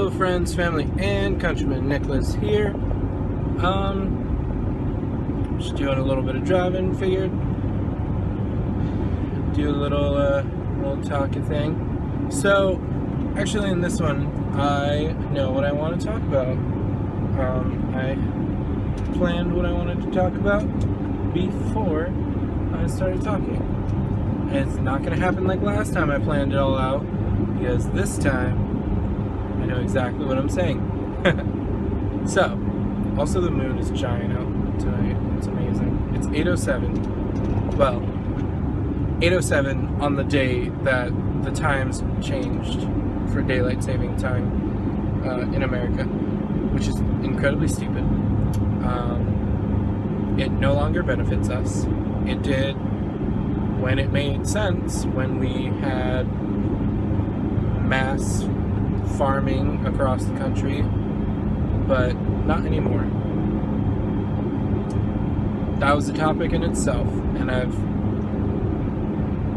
Hello friends, family, and countrymen. Nicholas here. Just doing a little bit of driving, figured do a little talking thing. So, actually in this one, I know what I want to talk about. I planned what I wanted to talk about before I started talking. And it's not going to happen like last time I planned it all out, because this time I know exactly what I'm saying. So, also the moon is giant out tonight. It's amazing. It's 8:07. Well, 8:07 on the day that the times changed for daylight saving time in America, which is incredibly stupid. It no longer benefits us. It did when it made sense, when we had mass farming across the country, but not anymore. That was a topic in itself, and I'm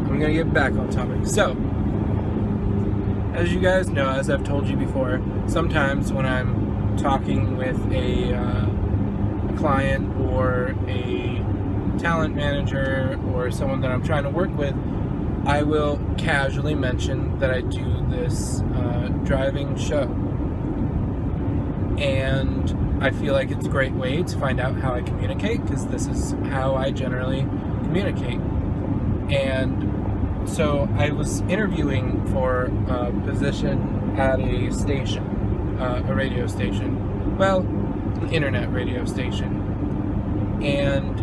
gonna get back on topic. So, as you guys know, as I've told you before, sometimes when I'm talking with a client or a talent manager or someone that I'm trying to work with, I will casually mention that I do this driving show. And I feel like it's a great way to find out how I communicate, because this is how I generally communicate. And so I was interviewing for a position at a station, a radio station. Well, an internet radio station. And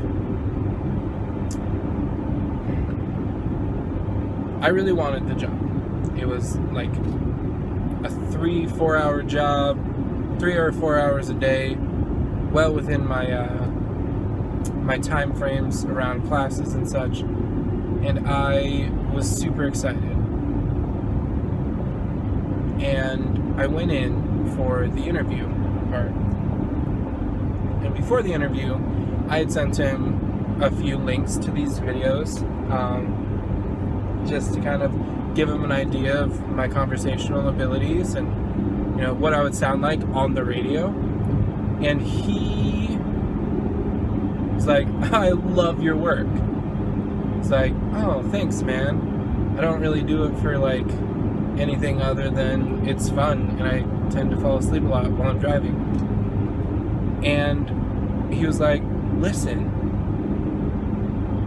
I really wanted the job. It was like a 3-4 hour job, 3 or 4 hours a day, well within my my time frames around classes and such, and I was super excited. And I went in for the interview part. And before the interview, I had sent him a few links to these videos, just to kind of give him an idea of my conversational abilities and, you know, what I would sound like on the radio. And he was like, I love your work. It's like, oh, thanks, man. I don't really do it for, like, anything other than it's fun, and I tend to fall asleep a lot while I'm driving. And he was like, listen,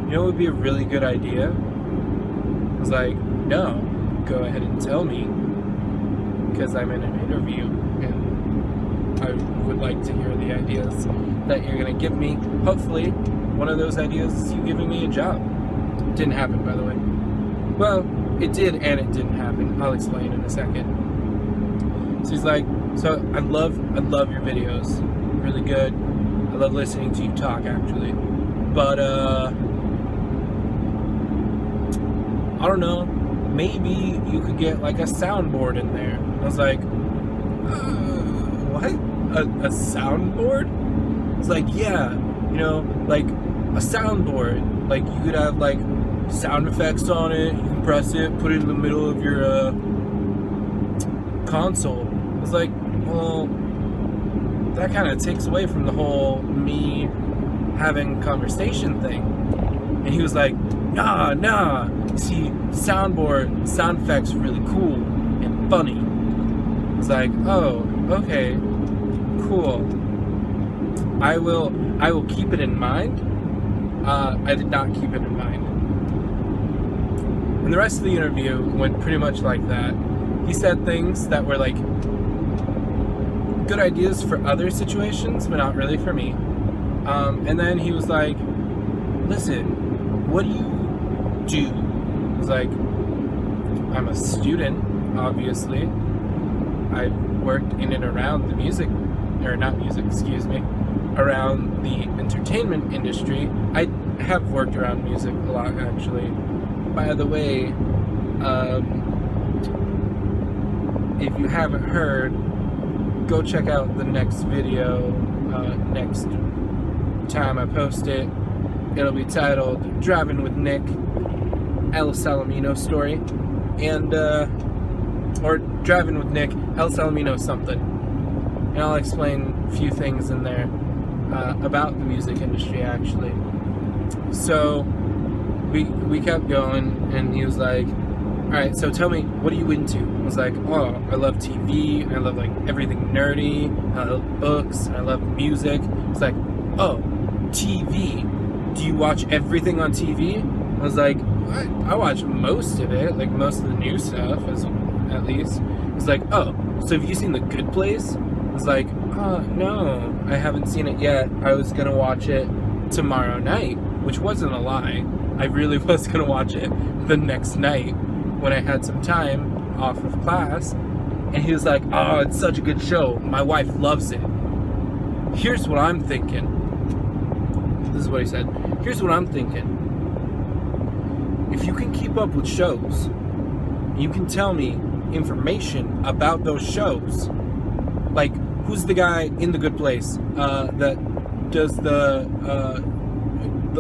you know what would be a really good idea? I was like, no, go ahead and tell me, because I'm in an interview, and I would like to hear the ideas that you're going to give me. Hopefully, one of those ideas is you giving me a job. Didn't happen, by the way. Well, it did and it didn't happen. I'll explain in a second. So he's like, so I love your videos. Really good. I love listening to you talk, actually. But, I don't know, maybe you could get like a soundboard in there. I was like, what? A soundboard? It's like, yeah, you know, like a soundboard. Like you could have like sound effects on it, you can press it, put it in the middle of your console. I was like, well, that kind of takes away from the whole me having conversation thing. And he was like, nah, see, soundboard, sound effects are really cool and funny. It's like, oh, okay, cool. I will keep it in mind. I did not keep it in mind. And the rest of the interview went pretty much like that. He said things that were like good ideas for other situations, but not really for me. And then he was like, listen, what do you do? I was like, I'm a student, obviously. I've worked in and around the around the entertainment industry. I have worked around music a lot, actually. By the way, if you haven't heard, go check out the next video next time I post it. It'll be titled Driving with Nick, El Salamino story. And or driving with Nick, he'll tell me something. And I'll explain a few things in there about the music industry, actually. So we kept going, and he was like, all right, so tell me, what are you into? I was like, oh, I love TV, I love like everything nerdy, I love books, I love music. It's like, oh, TV. Do you watch everything on TV? I was like, I watch most of it, like most of the new stuff, at least. It's like, oh, so have you seen The Good Place? I was like, no, I haven't seen it yet. I was gonna watch it tomorrow night, which wasn't a lie. I really was gonna watch it the next night when I had some time off of class. And he was like, oh, it's such a good show. My wife loves it. Here's what I'm thinking. This is what he said. Here's what I'm thinking. If you can keep up with shows, you can tell me information about those shows. Like, who's the guy in The Good Place that does the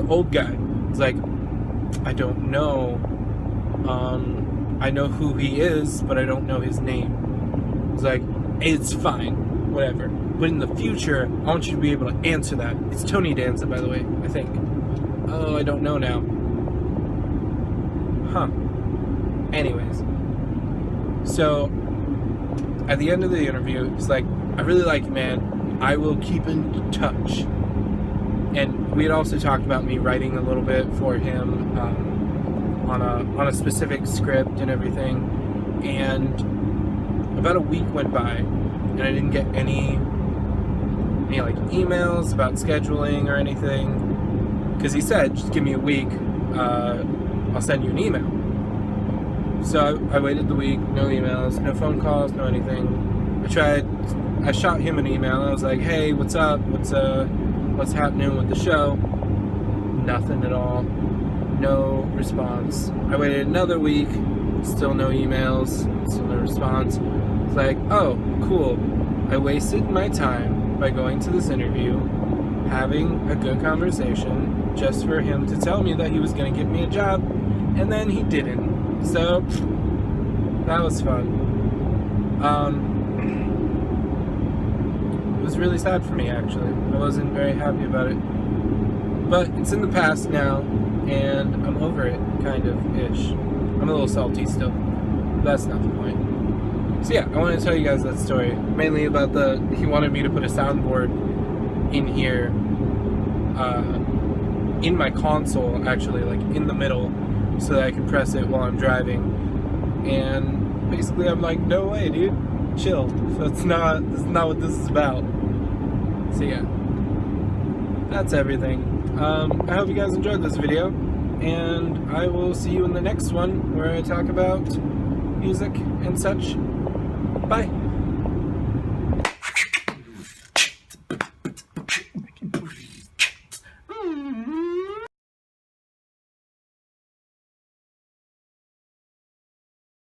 old guy? It's like, I don't know. I know who he is, but I don't know his name. It's like, it's fine, whatever. But in the future, I want you to be able to answer that. It's Tony Danza, by the way, I think. Oh, I don't know now. Huh. Anyways. So, at the end of the interview, he's like, I really like you, man. I will keep in touch. And we had also talked about me writing a little bit for him on a specific script and everything. And about a week went by, and I didn't get any like emails about scheduling or anything, because he said, just give me a week, I'll send you an email. So I waited the week, no emails, no phone calls, no anything. I shot him an email. I was like, hey, what's up? What's happening with the show? Nothing at all. No response. I waited another week, still no emails, still no response. It's like, oh, cool. I wasted my time by going to this interview, having a good conversation, just for him to tell me that he was going to give me a job, and then he didn't. So, that was fun. It was really sad for me, actually. I wasn't very happy about it. But it's in the past now, and I'm over it, kind of-ish. I'm a little salty still. But that's not the point. So yeah, I wanted to tell you guys that story. Mainly about he wanted me to put a soundboard in here, in my console, actually, like in the middle, so that I can press it while I'm driving. And basically I'm like, no way, dude. Chill. So this is not what this is about. So yeah. That's everything. I hope you guys enjoyed this video, and I will see you in the next one where I talk about music and such. Bye.